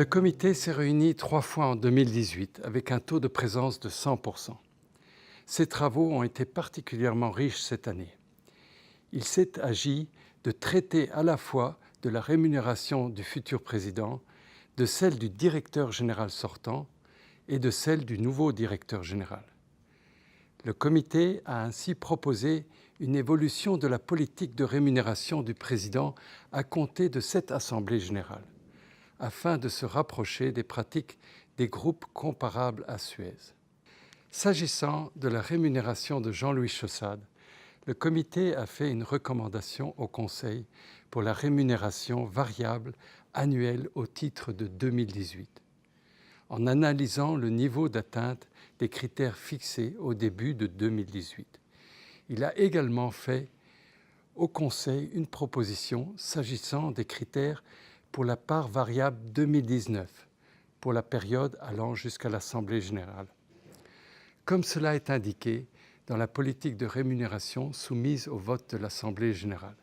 comité s'est réuni 3 fois en 2018 avec un taux de présence de 100%. Ces travaux ont été particulièrement riches cette année. Il s'est agi de traiter à la fois de la rémunération du futur président, de celle du directeur général sortant et de celle du nouveau directeur général. Le comité a ainsi proposé une évolution de la politique de rémunération du président à compter de cette Assemblée générale, afin de se rapprocher des pratiques des groupes comparables à Suez. S'agissant de la rémunération de Jean-Louis Chaussade, le comité a fait une recommandation au Conseil pour la rémunération variable annuelle au titre de 2018, en analysant le niveau d'atteinte des critères fixés au début de 2018. Il a également fait au Conseil une proposition s'agissant des critères pour la part variable 2019, pour la période allant jusqu'à l'Assemblée générale. Comme cela est indiqué dans la politique de rémunération soumise au vote de l'Assemblée générale,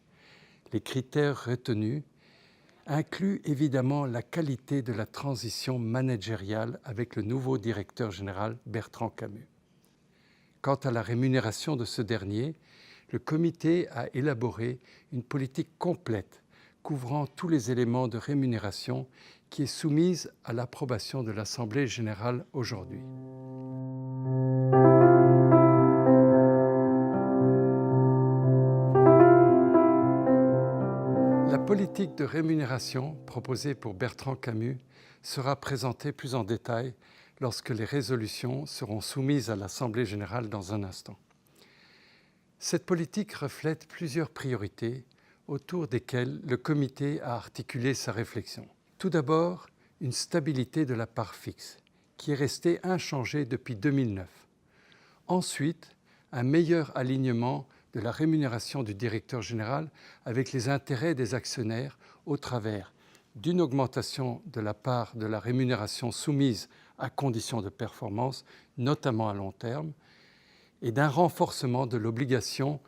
les critères retenus incluent évidemment la qualité de la transition managériale avec le nouveau directeur général Bertrand Camus. Quant à la rémunération de ce dernier, le comité a élaboré une politique complète couvrant tous les éléments de rémunération qui est soumise à l'approbation de l'Assemblée générale aujourd'hui. La politique de rémunération proposée pour Bertrand Camus sera présentée plus en détail lorsque les résolutions seront soumises à l'Assemblée générale dans un instant. Cette politique reflète plusieurs priorités autour desquelles le comité a articulé sa réflexion. Tout d'abord, une stabilité de la part fixe, qui est restée inchangée depuis 2009. Ensuite, un meilleur alignement de la rémunération du directeur général avec les intérêts des actionnaires au travers d'une augmentation de la part de la rémunération soumise à conditions de performance, notamment à long terme, et d'un renforcement de l'obligation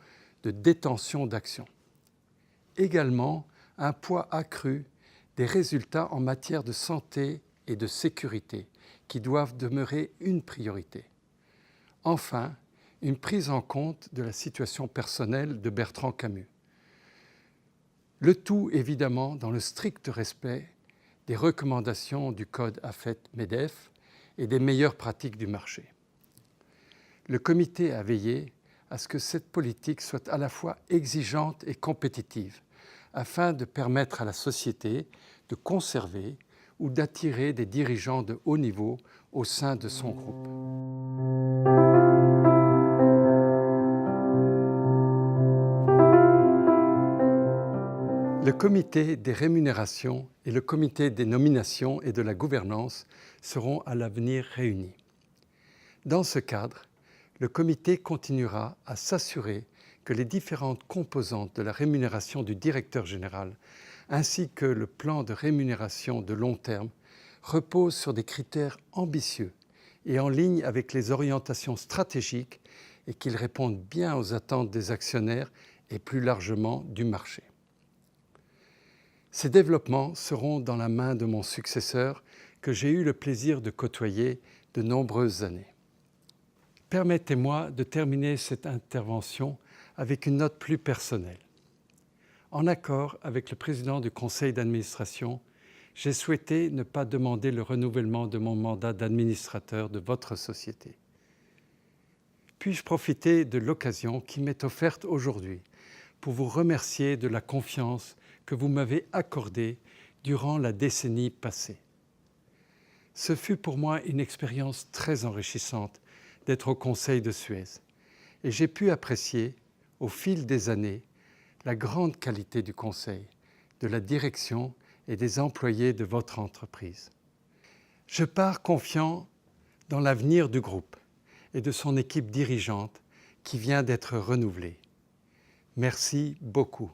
de détention d'actions. Également, un poids accru des résultats en matière de santé et de sécurité, qui doivent demeurer une priorité. Enfin, une prise en compte de la situation personnelle de Bertrand Camus. Le tout, évidemment, dans le strict respect des recommandations du Code AFEP-MEDEF et des meilleures pratiques du marché. Le comité a veillé à ce que cette politique soit à la fois exigeante et compétitive, afin de permettre à la société de conserver ou d'attirer des dirigeants de haut niveau au sein de son groupe. Le comité des rémunérations et le comité des nominations et de la gouvernance seront à l'avenir réunis. Dans ce cadre, le comité continuera à s'assurer que les différentes composantes de la rémunération du directeur général ainsi que le plan de rémunération de long terme reposent sur des critères ambitieux et en ligne avec les orientations stratégiques et qu'ils répondent bien aux attentes des actionnaires et plus largement du marché. Ces développements seront dans la main de mon successeur que j'ai eu le plaisir de côtoyer de nombreuses années. Permettez-moi de terminer cette intervention avec une note plus personnelle. En accord avec le président du conseil d'administration, j'ai souhaité ne pas demander le renouvellement de mon mandat d'administrateur de votre société. Puis-je profiter de l'occasion qui m'est offerte aujourd'hui pour vous remercier de la confiance que vous m'avez accordée durant la décennie passée. Ce fut pour moi une expérience très enrichissante d'être au Conseil de Suez et j'ai pu apprécier, au fil des années, la grande qualité du Conseil, de la direction et des employés de votre entreprise. Je pars confiant dans l'avenir du groupe et de son équipe dirigeante qui vient d'être renouvelée. Merci beaucoup.